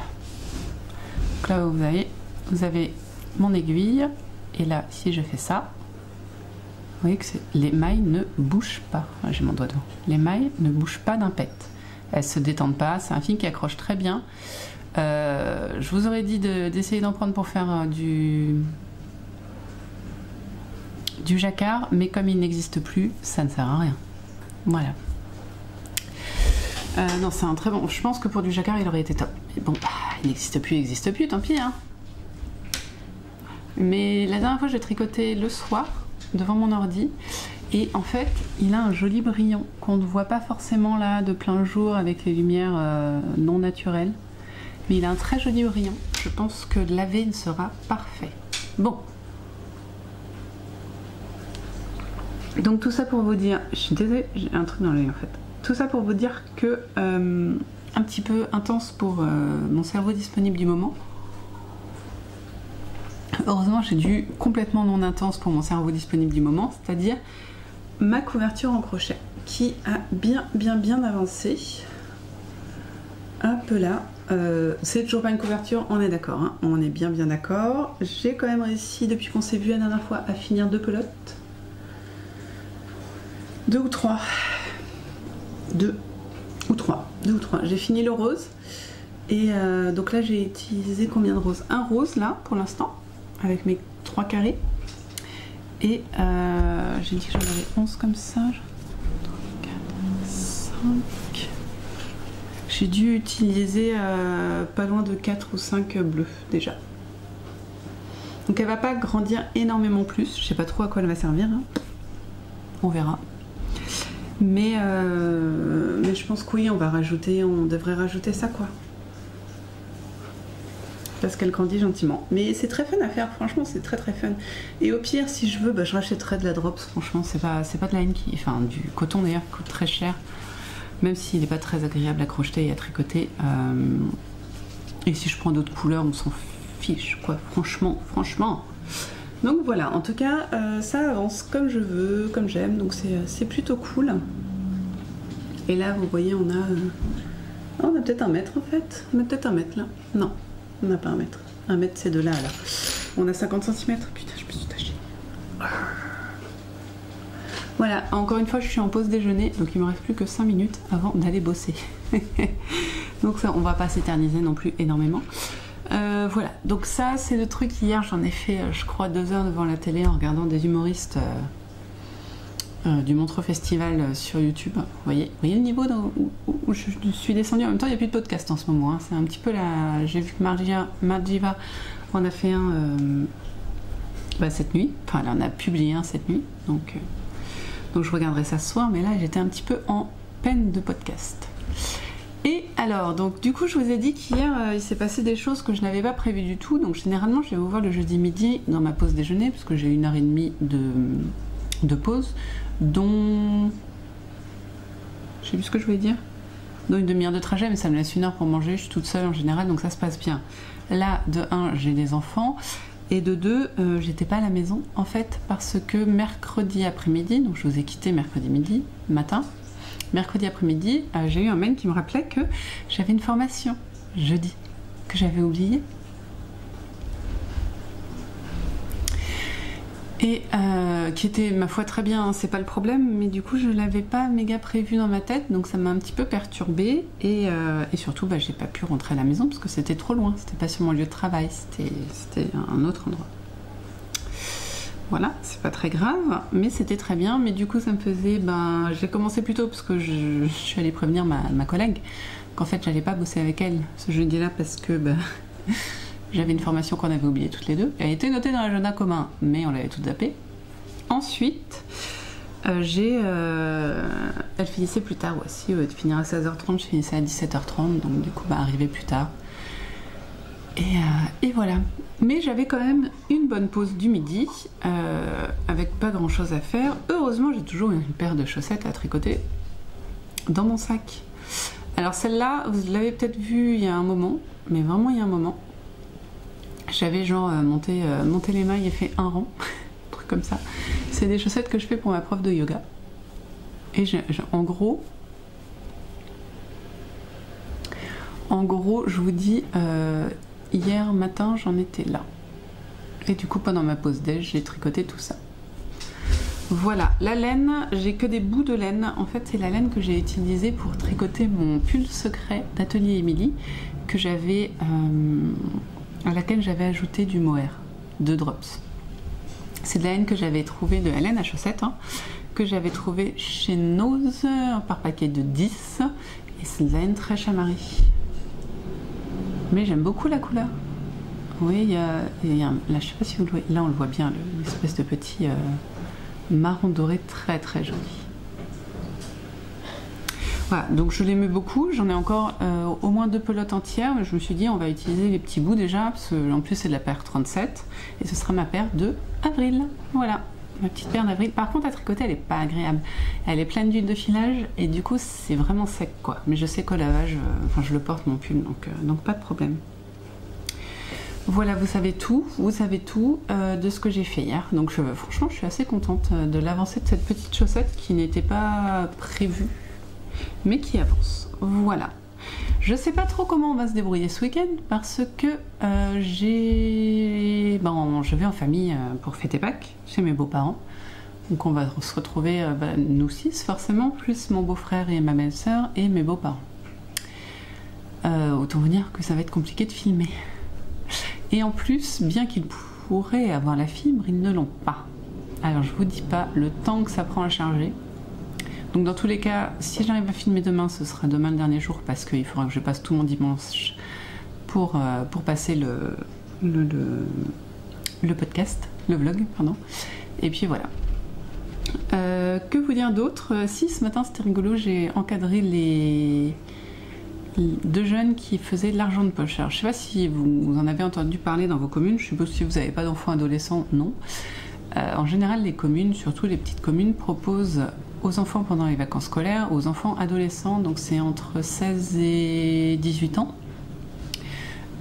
Donc là, vous avez mon aiguille. Et là, si je fais ça, vous voyez que les mailles ne bougent pas. Enfin, j'ai mon doigt devant. Les mailles ne bougent pas d'un pet. Elles se détendent pas, c'est un fil qui accroche très bien. Je vous aurais dit d'essayer d'en prendre pour faire du jacquard, mais comme il n'existe plus, ça ne sert à rien. Voilà. Non, c'est un très bon. Je pense que pour du jacquard, il aurait été top. Mais bon, il n'existe plus, tant pis. Hein. Mais la dernière fois, j'ai tricoté le soir devant mon ordi. Et en fait, il a un joli brillant qu'on ne voit pas forcément là de plein jour avec les lumières non naturelles. Mais il a un très joli brillant. Je pense que laver il sera parfait. Bon. Donc tout ça pour vous dire... Je suis désolée, j'ai un truc dans l'œil en fait. Tout ça pour vous dire que... un petit peu intense pour mon cerveau disponible du moment. Heureusement, j'ai du complètement non intense pour mon cerveau disponible du moment. C'est-à-dire... ma couverture en crochet qui a bien avancé. Hop là, c'est toujours pas une couverture, on est d'accord, hein, on est bien d'accord. J'ai quand même réussi depuis qu'on s'est vu la dernière fois à finir 2 pelotes. 2 ou 3. 2 ou 3. J'ai fini le rose et donc là j'ai utilisé combien de roses? Un rose là pour l'instant avec mes 3 carrés. Et j'ai dit que j'en avais 11 comme ça. 3, 4, 5. J'ai dû utiliser pas loin de 4 ou 5 bleus déjà. Donc elle va pas grandir énormément plus. Je sais pas trop à quoi elle va servir. Hein. On verra. Mais je pense que oui, on devrait rajouter ça quoi. parce qu'elle grandit gentiment. Mais c'est très fun à faire, franchement, c'est très très fun. Et au pire, si je veux, bah, je rachèterai de la drops. Franchement, c'est pas de la laine enfin du coton d'ailleurs, qui coûte très cher, même s'il n'est pas très agréable à crocheter et à tricoter. Et si je prends d'autres couleurs, on s'en fiche, quoi. Franchement. Donc voilà, en tout cas, ça avance comme je veux, comme j'aime, donc c'est plutôt cool. Et là, vous voyez, on a peut-être 1 mètre en fait. On a peut-être 1 mètre là. Non, on n'a pas 1 mètre. 1 mètre, c'est de là à là. On a 50 cm. Putain, je me suis tachée. Voilà, encore une fois, je suis en pause déjeuner, donc il me reste plus que 5 minutes avant d'aller bosser. Donc ça, on va pas s'éterniser non plus énormément. Voilà, donc ça c'est le truc. Hier j'en ai fait je crois 2 heures devant la télé en regardant des humoristes du Montreux Festival sur YouTube. Vous voyez le niveau où je suis descendue. En même temps il n'y a plus de podcast en ce moment, hein. C'est un petit peu la... J'ai vu que Margiva en a fait un cette nuit. Enfin elle en a publié un cette nuit. Donc je regarderai ça ce soir. Mais là j'étais un petit peu en peine de podcast. Et alors, donc du coup je vous ai dit qu'hier il s'est passé des choses que je n'avais pas prévues du tout. Donc généralement je vais vous voir le jeudi midi dans ma pause déjeuner, parce que j'ai 1h30 de pause, dont... Je sais plus ce que je voulais dire. Dont 1/2 heure de trajet, mais ça me laisse 1 heure pour manger, je suis toute seule en général, donc ça se passe bien. Là, de 1, j'ai des enfants, et de 2, j'étais pas à la maison en fait, parce que mercredi après-midi, donc je vous ai quitté mercredi matin, mercredi après-midi, j'ai eu un mail qui me rappelait que j'avais une formation jeudi, que j'avais oublié. Et qui était, ma foi, très bien, hein, c'est pas le problème, mais du coup je l'avais pas méga prévu dans ma tête, donc ça m'a un petit peu perturbée, et surtout j'ai pas pu rentrer à la maison parce que c'était trop loin, c'était pas sur mon lieu de travail, c'était un autre endroit. Voilà, c'est pas très grave, mais c'était très bien. Mais du coup, ça me faisait... j'ai commencé plus tôt parce que je suis allée prévenir ma collègue qu'en fait, j'allais pas bosser avec elle ce jeudi-là parce que j'avais une formation qu'on avait oubliée toutes les deux. Elle était notée dans l'agenda commun, mais on l'avait toute zappée. Ensuite, elle finissait plus tard aussi. Au lieu de finir à 16h30, je finissais à 17h30, donc du coup, arrivée plus tard. Et voilà. Mais j'avais quand même une bonne pause du midi, avec pas grand chose à faire. Heureusement, j'ai toujours une paire de chaussettes à tricoter dans mon sac. Alors celle-là, vous l'avez peut-être vue il y a un moment, mais vraiment il y a un moment. J'avais genre monté les mailles et fait un rang, un truc comme ça. C'est des chaussettes que je fais pour ma prof de yoga. Et en gros, je vous dis... hier matin, j'en étais là. Et du coup, pendant ma pause déj, j'ai tricoté tout ça. Voilà, la laine, j'ai que des bouts de laine. En fait, c'est la laine que j'ai utilisée pour tricoter mon pull secret d'Atelier Émilie, que j'avais, à laquelle j'avais ajouté du mohair, 2 drops. C'est de la laine que j'avais trouvée, de la laine à chaussettes, hein, que j'avais trouvée chez Nose par paquet de 10. Et c'est de la laine très chamarie. Mais j'aime beaucoup la couleur. Oui, il y a là, je sais pas si vous le voyez, là on le voit bien, l'espèce de petit marron doré très très joli. Voilà, donc je l'aimais beaucoup, j'en ai encore au moins 2 pelotes entières, mais je me suis dit on va utiliser les petits bouts déjà, parce que en plus c'est de la paire 37, et ce sera ma paire de avril. Voilà, ma petite paire d'avril. Par contre à tricoter elle est pas agréable, elle est pleine d'huile de filage, et du coup c'est vraiment sec quoi, mais je sais qu'au lavage, je le porte mon pull, donc pas de problème. Voilà, vous savez tout de ce que j'ai fait hier. Donc franchement, je suis assez contente de l'avancée de cette petite chaussette qui n'était pas prévue, mais qui avance. Voilà. Je sais pas trop comment on va se débrouiller ce week-end parce que je vais en famille pour fêter Pâques chez mes beaux-parents. Donc on va se retrouver, nous 6 forcément, plus mon beau-frère et ma belle-sœur et mes beaux-parents. Autant vous dire que ça va être compliqué de filmer. Et en plus, bien qu'ils pourraient avoir la fibre, ils ne l'ont pas. Alors je vous dis pas le temps que ça prend à charger. Donc dans tous les cas, si j'arrive à filmer demain, ce sera demain le dernier jour parce qu'il faudra que je passe tout mon dimanche pour passer le podcast, le vlog, pardon. Et puis voilà. Que vous dire d'autre? Si, ce matin c'était rigolo, j'ai encadré deux jeunes qui faisaient de l'argent de poche. Alors je ne sais pas si vous en avez entendu parler dans vos communes, je suppose que si vous n'avez pas d'enfants adolescents, non. En général, les communes, surtout les petites communes, proposent aux enfants pendant les vacances scolaires, aux enfants adolescents, donc c'est entre 16 et 18 ans,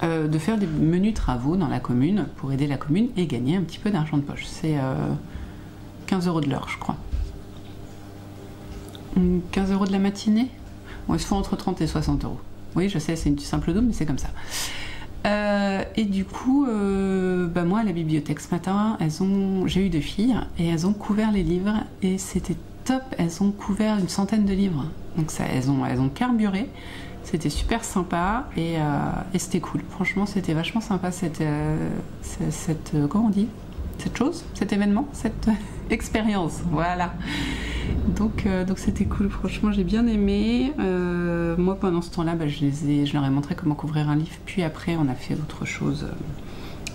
de faire des menus travaux dans la commune pour aider la commune et gagner un petit peu d'argent de poche. C'est 15 € de l'heure, je crois. 15 € de la matinée? Bon, ils se font entre 30 et 60 €. Oui, je sais, c'est une simple double, mais c'est comme ça. Et du coup, moi à la bibliothèque ce matin, j'ai eu 2 filles et elles ont couvert les livres et c'était top. Elles ont couvert une centaine de livres, donc ça, elles ont carburé. C'était super sympa et c'était cool. Franchement, c'était vachement sympa comment on dit, cet événement, cette expérience. Voilà. Donc c'était cool. Franchement, j'ai bien aimé. Moi, pendant ce temps-là, je leur ai montré comment couvrir un livre. Puis après, on a fait autre chose.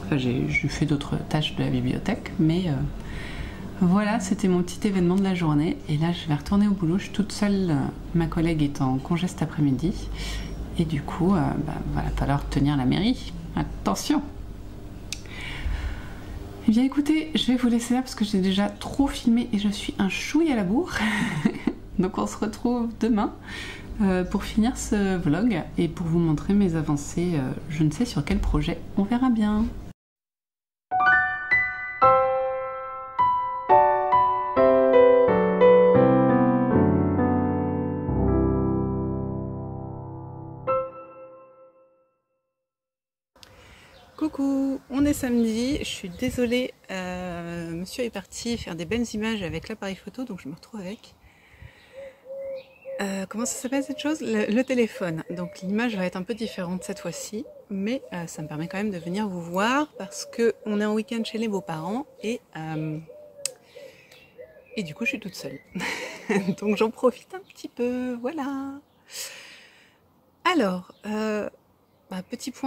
Enfin, j'ai fait d'autres tâches de la bibliothèque, mais voilà, c'était mon petit événement de la journée. Et là, je vais retourner au boulot. Je suis toute seule. Ma collègue est en congé cet après-midi. Et du coup, va falloir tenir la mairie. Attention! Eh bien écoutez, je vais vous laisser là parce que j'ai déjà trop filmé et je suis un chouille à la bourre. Donc on se retrouve demain pour finir ce vlog et pour vous montrer mes avancées. Je ne sais sur quel projet, on verra bien. Coucou, on est samedi, je suis désolée, monsieur est parti faire des belles images avec l'appareil photo, donc je me retrouve avec, comment ça s'appelle cette chose, le téléphone. Donc l'image va être un peu différente cette fois-ci, mais ça me permet quand même de venir vous voir parce qu'on est en week-end chez les beaux-parents et du coup je suis toute seule. Donc j'en profite un petit peu, voilà. Alors,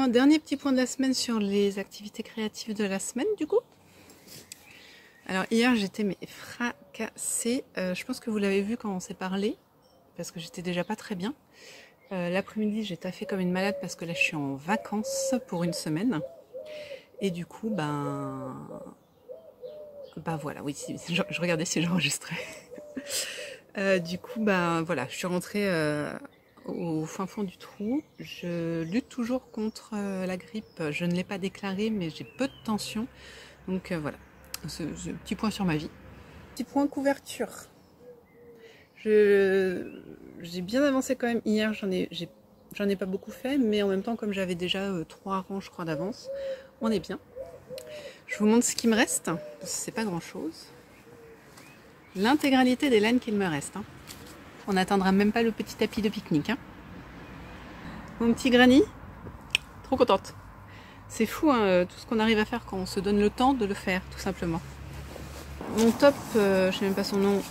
dernier petit point de la semaine sur les activités créatives de la semaine du coup. Alors hier j'étais fracassée, je pense que vous l'avez vu quand on s'est parlé, parce que j'étais déjà pas très bien. L'après-midi j'ai taffé comme une malade parce que là je suis en vacances pour une semaine. Et du coup voilà, oui, je regardais si j'enregistrais. Du coup voilà, je suis rentrée au fin fond du trou. Je lutte toujours contre la grippe. Je ne l'ai pas déclaré, mais j'ai peu de tension. Donc voilà, ce petit point sur ma vie. Petit point couverture. J'ai bien avancé quand même. Hier, j'en ai pas beaucoup fait, mais en même temps, comme j'avais déjà 3 rangs, je crois, d'avance, on est bien. Je vous montre ce qui me reste. C'est pas grand-chose. L'intégralité des laines qu'il me reste. On n'atteindra même pas le petit tapis de pique-nique. Mon petit Granny, trop contente. C'est fou tout ce qu'on arrive à faire quand on se donne le temps de le faire, tout simplement. Mon top, je sais même pas son nom,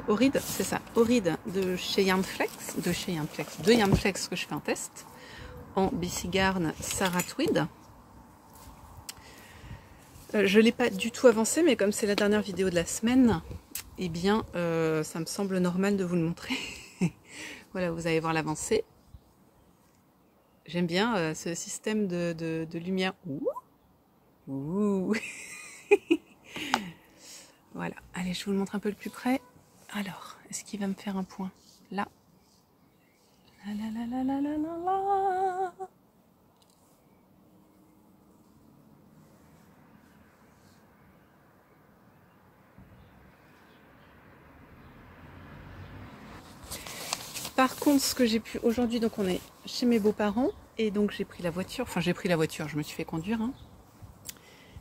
Oride, c'est ça, Oride de chez Yarnflex, de Yarnflex que je fais un test, en Bissigarn Sarah Tweed. Je ne l'ai pas du tout avancé, mais comme c'est la dernière vidéo de la semaine, eh bien, ça me semble normal de vous le montrer. Voilà, vous allez voir l'avancée. J'aime bien ce système de lumière. Ouh. Voilà, allez, je vous le montre un peu de plus près. Alors, est-ce qu'il va me faire un point? Là. La. Par contre, ce que j'ai pu aujourd'hui, donc on est chez mes beaux-parents et donc j'ai pris la voiture, je me suis fait conduire.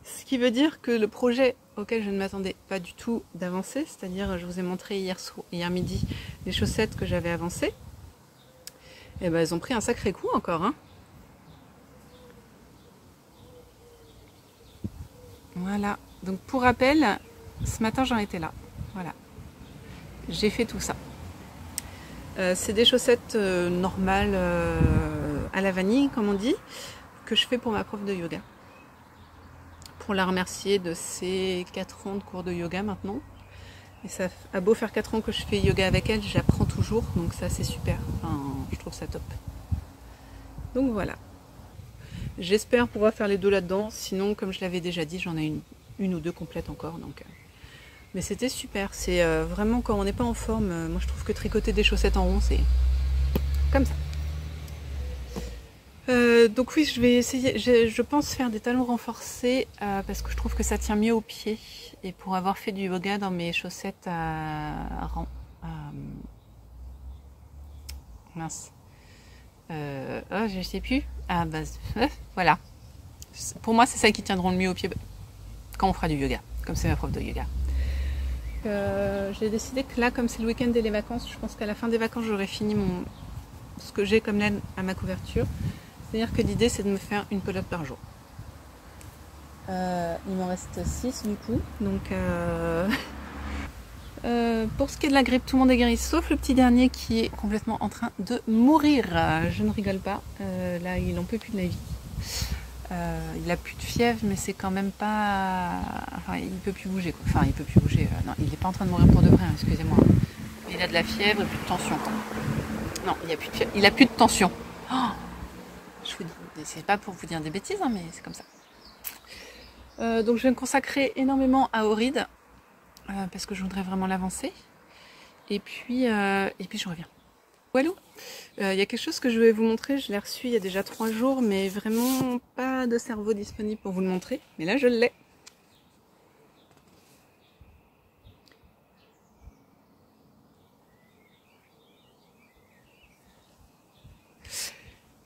Ce qui veut dire que le projet auquel je ne m'attendais pas du tout d'avancer, c'est-à-dire je vous ai montré hier midi les chaussettes que j'avais avancées, et elles ont pris un sacré coup encore. Voilà, donc pour rappel, ce matin j'en étais là, voilà, j'ai fait tout ça. C'est des chaussettes normales à la vanille, comme on dit, que je fais pour ma prof de yoga. Pour la remercier de ses 4 ans de cours de yoga maintenant. Et ça a beau faire 4 ans que je fais yoga avec elle, j'apprends toujours, donc ça c'est super. Enfin, je trouve ça top. Donc voilà. J'espère pouvoir faire les deux là-dedans. Sinon, comme je l'avais déjà dit, j'en ai une ou deux complètes encore. Donc, mais c'était super. C'est vraiment quand on n'est pas en forme. Moi, je trouve que tricoter des chaussettes en rond, c'est comme ça. Donc oui, je vais essayer. Je pense faire des talons renforcés parce que je trouve que ça tient mieux aux pieds. Et pour avoir fait du yoga dans mes chaussettes mince. Oh, je sais plus. Ah bah voilà. Pour moi, c'est ça qui tiendront le mieux au pied quand on fera du yoga, comme c'est ma prof de yoga. J'ai décidé que là, comme c'est le week-end et les vacances, je pense qu'à la fin des vacances, j'aurai fini ce que j'ai comme laine à ma couverture. C'est-à-dire que l'idée, c'est de me faire une pelote par jour. Il m'en reste 6 du coup. Donc, pour ce qui est de la grippe, tout le monde est guéri, sauf le petit dernier qui est complètement en train de mourir. Je ne rigole pas. Là, il n'en peut plus de la vie. Il a plus de fièvre, mais c'est quand même pas. Enfin, il peut plus bouger. Quoi. Enfin, il peut plus bouger. Non, il n'est pas en train de mourir pour de vrai. Hein, excusez-moi. Il a de la fièvre et plus de tension. Quoi. Non, il a plus de fièvre. Il a plus de tension. Oh, je vous dis, c'est pas pour vous dire des bêtises, hein, mais c'est comme ça. Donc, je vais me consacrer énormément à Auride parce que je voudrais vraiment l'avancer. Et puis je reviens. Walou. Il y a quelque chose que je vais vous montrer, je l'ai reçu il y a déjà 3 jours, mais vraiment pas de cerveau disponible pour vous le montrer. Mais là, je l'ai.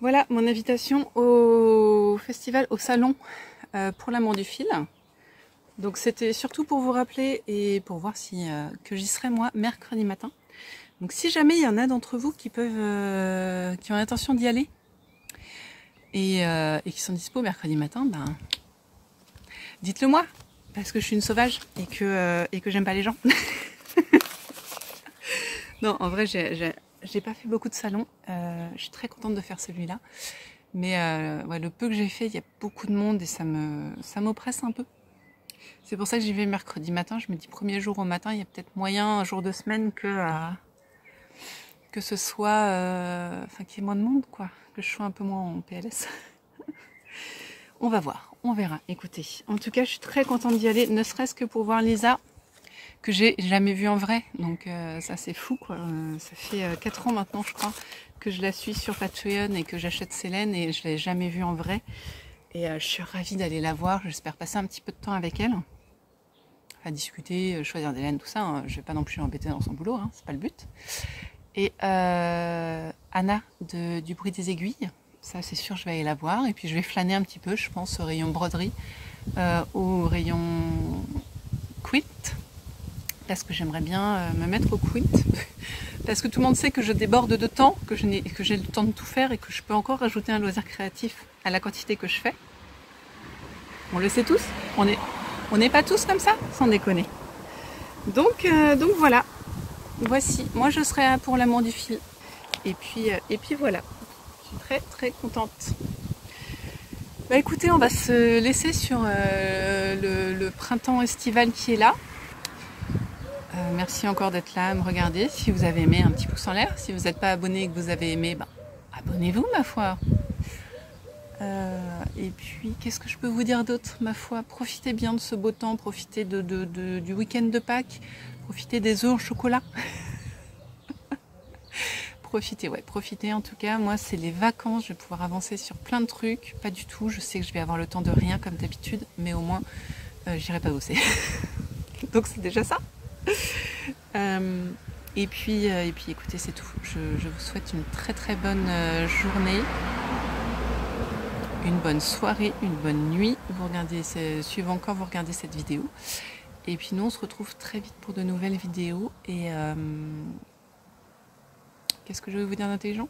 Voilà mon invitation au festival, au salon pour l'amour du fil. Donc c'était surtout pour vous rappeler et pour voir si que j'y serai moi mercredi matin. Donc si jamais il y en a d'entre vous qui peuvent, qui ont l'intention d'y aller et qui sont dispo mercredi matin, ben dites-le moi parce que je suis une sauvage et que j'aime pas les gens. Non, en vrai j'ai pas fait beaucoup de salons. Je suis très contente de faire celui-là, mais ouais, le peu que j'ai fait, il y a beaucoup de monde et ça m'oppresse un peu. C'est pour ça que j'y vais mercredi matin. Je me dis premier jour au matin, il y a peut-être moyen un jour de semaine que ce soit, enfin qu'il y ait moins de monde, quoi, que je sois un peu moins en PLS. On va voir, on verra. Écoutez, en tout cas, je suis très contente d'y aller, ne serait-ce que pour voir Lisa, que j'ai jamais vue en vrai. Donc ça c'est fou, quoi. Ça fait 4 ans maintenant, je crois, que je la suis sur Patreon et que j'achète ses laines et je l'ai jamais vue en vrai. Et je suis ravie d'aller la voir. J'espère passer un petit peu de temps avec elle, à discuter, choisir des laines, tout ça. Hein. Je vais pas non plus l'embêter dans son boulot, hein, c'est pas le but. Et Anna du bruit des aiguilles, ça c'est sûr je vais aller la voir. Et puis je vais flâner un petit peu, je pense, au rayon broderie, au rayon quint, parce que j'aimerais bien me mettre au quint. Parce que tout le monde sait que je déborde de temps, que j'ai le temps de tout faire et que je peux encore rajouter un loisir créatif à la quantité que je fais. On le sait tous, on n'est pas tous comme ça, sans déconner. Donc voilà. Voici, moi je serai là pour l'amour du fil. Et puis voilà, je suis très très contente. Bah écoutez, on va se laisser sur le printemps estival qui est là. Merci encore d'être là, à me regarder. Si vous avez aimé, un petit pouce en l'air. Si vous n'êtes pas abonné et que vous avez aimé, bah, abonnez-vous ma foi. Et puis, qu'est-ce que je peux vous dire d'autre, ma foi? Profitez bien de ce beau temps, profitez du week-end de Pâques, profitez des œufs au chocolat. Profitez en tout cas. Moi, c'est les vacances, je vais pouvoir avancer sur plein de trucs. Pas du tout, je sais que je vais avoir le temps de rien comme d'habitude, mais au moins, j'irai pas bosser. Donc, c'est déjà ça. Et puis, écoutez, c'est tout. Je vous souhaite une très très bonne journée. Une bonne soirée, une bonne nuit. Suivant quand vous regardez cette vidéo. Et puis nous, on se retrouve très vite pour de nouvelles vidéos. Et qu'est-ce que je vais vous dire d'intelligent?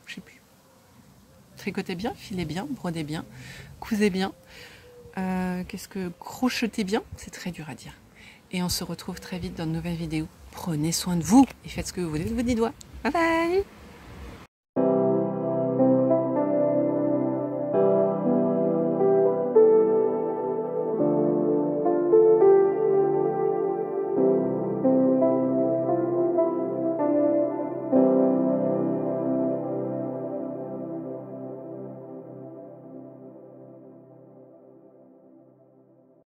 Je sais plus. Tricotez bien, filez bien, brodez bien, cousez bien. Crochetez bien? C'est très dur à dire. Et on se retrouve très vite dans de nouvelles vidéos. Prenez soin de vous et faites ce que vous voulez de vos 10 doigts. Bye bye!